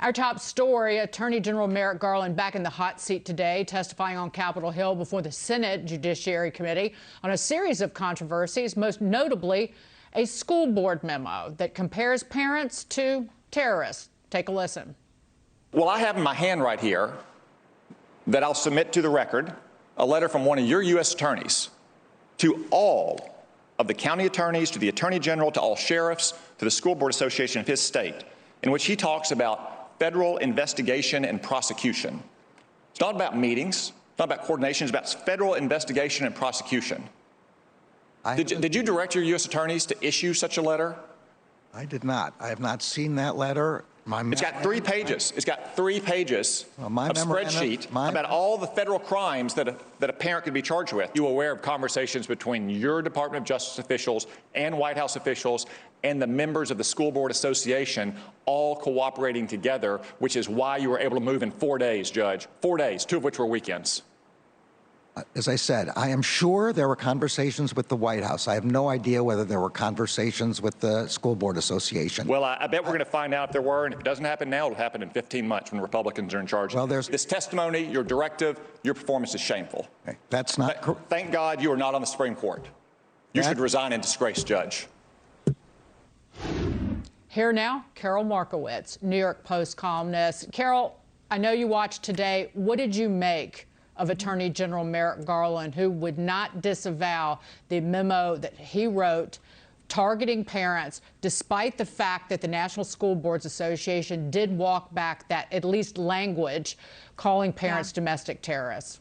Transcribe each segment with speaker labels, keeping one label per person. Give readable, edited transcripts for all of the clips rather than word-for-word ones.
Speaker 1: Our top story, Attorney General Merrick Garland back in the hot seat today, testifying on Capitol Hill before the Senate Judiciary Committee on a series of controversies, most notably a school board memo that compares parents to terrorists. Take a listen.
Speaker 2: Well, I have in my hand right here that I'll submit to the record a letter from one of your U.S. attorneys to all of the county attorneys, to the Attorney General, to all sheriffs, to the School Board Association of his state, in which he talks about federal investigation and prosecution. It's not about meetings, it's not about coordination, it's about federal investigation and prosecution. Did you direct your U.S. attorneys to issue such a letter?
Speaker 3: I did not. I have not seen that letter.
Speaker 2: It's got 3 pages. It's got 3 pages of spreadsheet about all the federal crimes that a parent could be charged with. You aware of conversations between your Department of Justice officials and White House officials and the members of the School Board Association all cooperating together, which is why you were able to move in 4 days, Judge. 4 days, 2 of which were weekends.
Speaker 3: As I said, I am sure there were conversations with the White House. I have no idea whether there were conversations with the School Board Association.
Speaker 2: Well, I bet we're going to find out if there were, and if it doesn't happen now, it'll happen in 15 months when Republicans are in charge.
Speaker 3: Well, there's
Speaker 2: this testimony, your directive, your performance is shameful.
Speaker 3: Okay, that's not correct.
Speaker 2: Thank God you are not on the Supreme Court. You should resign in disgrace, Judge.
Speaker 1: Here now, Karol Markowicz, New York Post columnist. Karol, I know you watched today. What did you make of Attorney General Merrick Garland, who would not disavow the memo that he wrote targeting parents, despite the fact that the National School Boards Association did walk back that, at least language, calling parents domestic terrorists?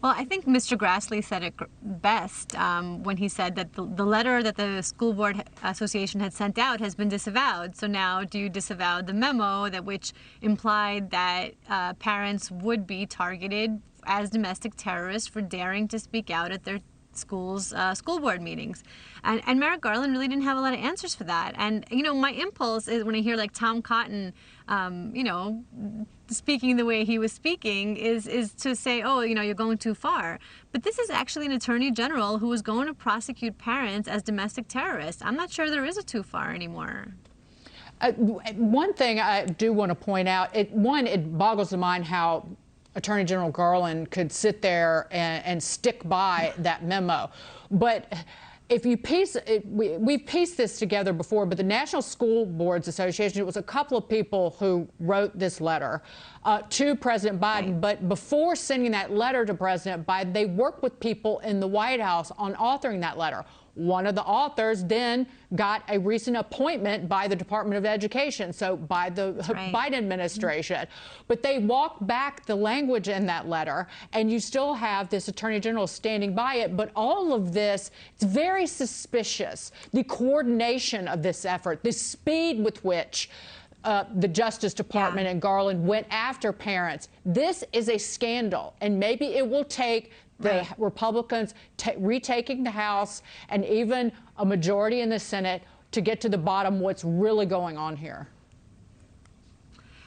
Speaker 4: Well, I think Mr. Grassley said it best when he said that the letter that the School Board Association had sent out has been disavowed. So now do you disavow the memo which implied that parents would be targeted as domestic terrorists for daring to speak out at their school's school board meetings? And Merrick Garland really didn't have a lot of answers for that. And, you know, my impulse is when I hear like Tom Cotton, you know, speaking the way he was speaking is to say, oh, you know, you're going too far. But this is actually an attorney general who is going to prosecute parents as domestic terrorists. I'm not sure there is a too far anymore.
Speaker 1: One thing I do want to point out, it boggles the mind how Attorney General Garland could sit there and stick by that memo. But if you piece it, we've pieced this together before, but the National School Boards Association, it was a couple of people who wrote this letter to President Biden. But before sending that letter to President Biden, they worked with people in the White House on authoring that letter. One of the authors then got a recent appointment by the Department of Education, so by the Biden administration. But they walked back the language in that letter, and you still have this Attorney General standing by it. But all of this, it's very suspicious. The coordination of this effort, the speed with which the Justice Department and Garland went after parents. This is a scandal, and maybe it will take the Republicans retaking the House and even a majority in the Senate to get to the bottom of what's really going on here.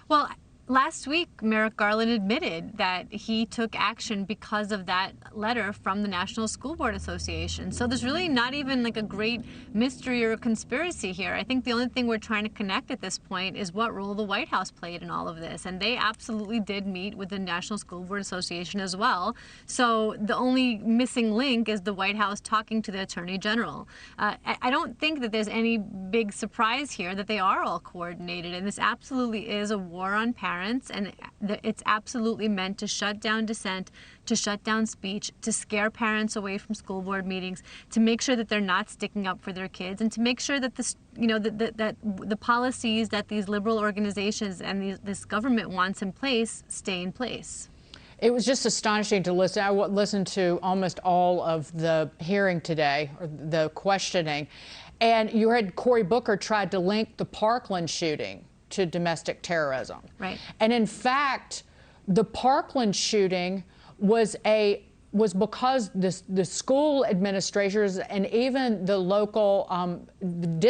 Speaker 4: Well, last week, Merrick Garland admitted that he took action because of that letter from the National School Board Association. So there's really not even like a great mystery or conspiracy here. I think the only thing we're trying to connect at this point is what role the White House played in all of this. And they absolutely did meet with the National School Board Association as well. So the only missing link is the White House talking to the Attorney General. I don't think that there's any big surprise here that they are all coordinated. And this absolutely is a war on parents. And it's absolutely meant to shut down dissent, to shut down speech, to scare parents away from school board meetings, to make sure that they're not sticking up for their kids, and to make sure that this, you know, that the policies that these liberal organizations and this government wants in place stay in place.
Speaker 1: It was just astonishing to listen. I listened to almost all of the hearing today, or the questioning, and you heard Cory Booker tried to link the Parkland shooting to domestic terrorism.
Speaker 4: Right. And
Speaker 1: in fact, the Parkland shooting was because the school administrators and even the local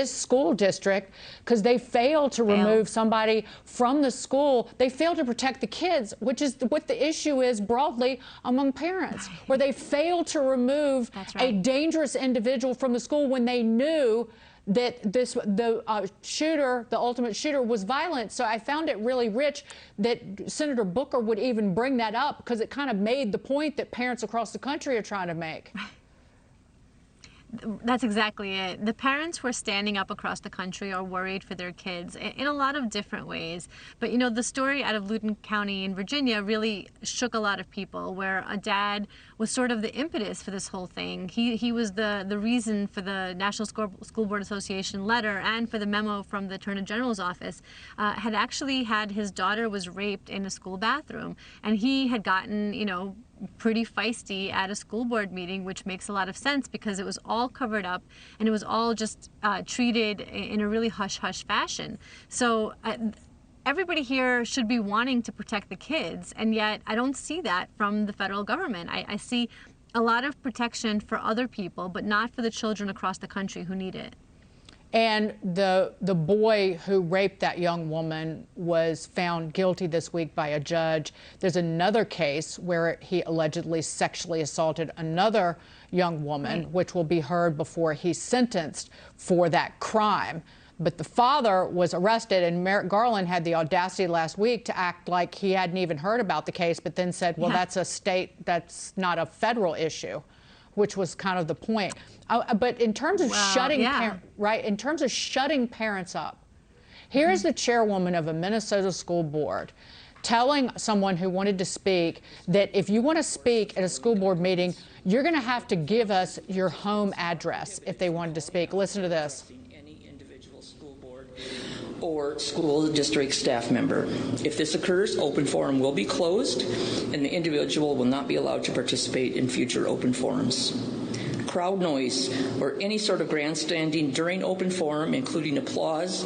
Speaker 1: school district, because they failed to remove somebody from the school, they failed to protect the kids, which is what the issue is broadly among parents, where they failed to remove a dangerous individual from the school when they knew that the ultimate shooter, was violent. So I found it really rich that Senator Booker would even bring that up, because it kind of made the point that parents across the country are trying to make.
Speaker 4: That's exactly it. The parents who are standing up across the country are worried for their kids in a lot of different ways. But, you know, the story out of Loudoun County in Virginia really shook a lot of people, where a dad was sort of the impetus for this whole thing. He was the reason for the National School Board Association letter and for the memo from the Attorney General's office. Had actually had his daughter was raped in a school bathroom, and he had gotten, you know, pretty feisty at a school board meeting, which makes a lot of sense because it was all covered up and it was all just treated in a really hush-hush fashion. So everybody here should be wanting to protect the kids, and yet I don't see that from the federal government. I see a lot of protection for other people, but not for the children across the country who need it.
Speaker 1: And the boy who raped that young woman was found guilty this week by a judge. There's another case where he allegedly sexually assaulted another young woman, which will be heard before he's sentenced for that crime. But the father was arrested, and Merrick Garland had the audacity last week to act like he hadn't even heard about the case, but then said, well, that's a state, that's not a federal issue, which was kind of the point. But in terms of in terms of shutting parents up, here's the chairwoman of a Minnesota school board telling someone who wanted to speak that if you want to speak at a school board meeting, you're going to have to give us your home address if they wanted to speak. Listen to this.
Speaker 5: Or school district staff member. If this occurs, open forum will be closed and the individual will not be allowed to participate in future open forums. Crowd noise or any sort of grandstanding during open forum, including applause,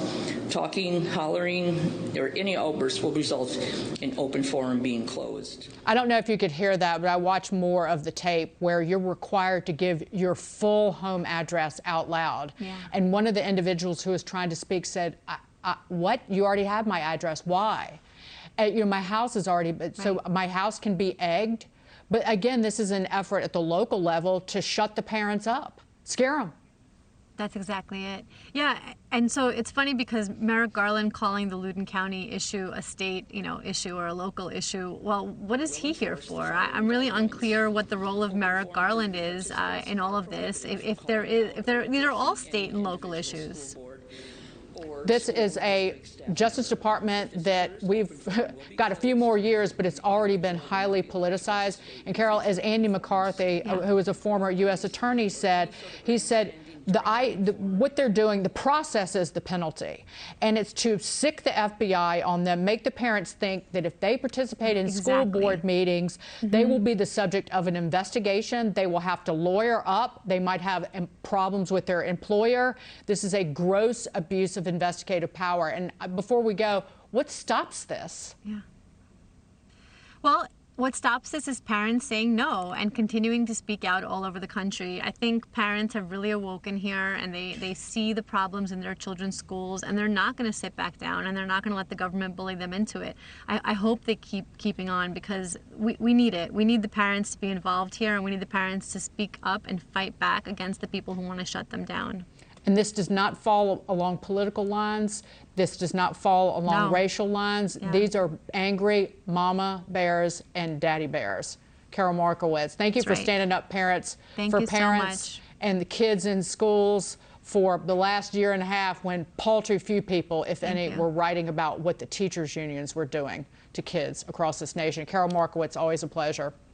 Speaker 5: talking, hollering, or any outbursts will result in open forum being closed.
Speaker 1: I don't know if you could hear that, but I watched more of the tape where you're required to give your full home address out loud. Yeah. And one of the individuals who was trying to speak said, what? You already have my address. Why? You know, my house is already, so my house can be egged. But again, this is an effort at the local level to shut the parents up, scare them.
Speaker 4: That's exactly it. Yeah, and so it's funny because Merrick Garland calling the Loudoun County issue a state, issue or a local issue. Well, what is he here for? I'm really unclear what the role of Merrick Garland is in all of this. If these are all state and local issues.
Speaker 1: This is a Justice Department that we've got a few more years, but it's already been highly politicized. And Carol, as Andy McCarthy, who is a former U.S. attorney, said, he said, what they're doing, the process is the penalty. And it's to sick the FBI on them, make the parents think that if they participate in school board meetings, they will be the subject of an investigation. They will have to lawyer up. They might have problems with their employer. This is a gross abuse of investigative power. And before we go, what stops this?
Speaker 4: Yeah. Well, what stops this is parents saying no and continuing to speak out all over the country. I think parents have really awoken here, and they see the problems in their children's schools, and they're not going to sit back down, and they're not going to let the government bully them into it. I hope they keeping on, because we need it. We need the parents to be involved here, and we need the parents to speak up and fight back against the people who want to shut them down.
Speaker 1: And this does not fall along political lines. This does not fall along racial lines. Yeah. These are angry mama bears and daddy bears. Karol Markowicz, thank you for standing up parents, for parents and the kids in schools for the last year and a half, when paltry few people, if any, were writing about what the teachers' unions were doing to kids across this nation. Karol Markowicz, always a pleasure.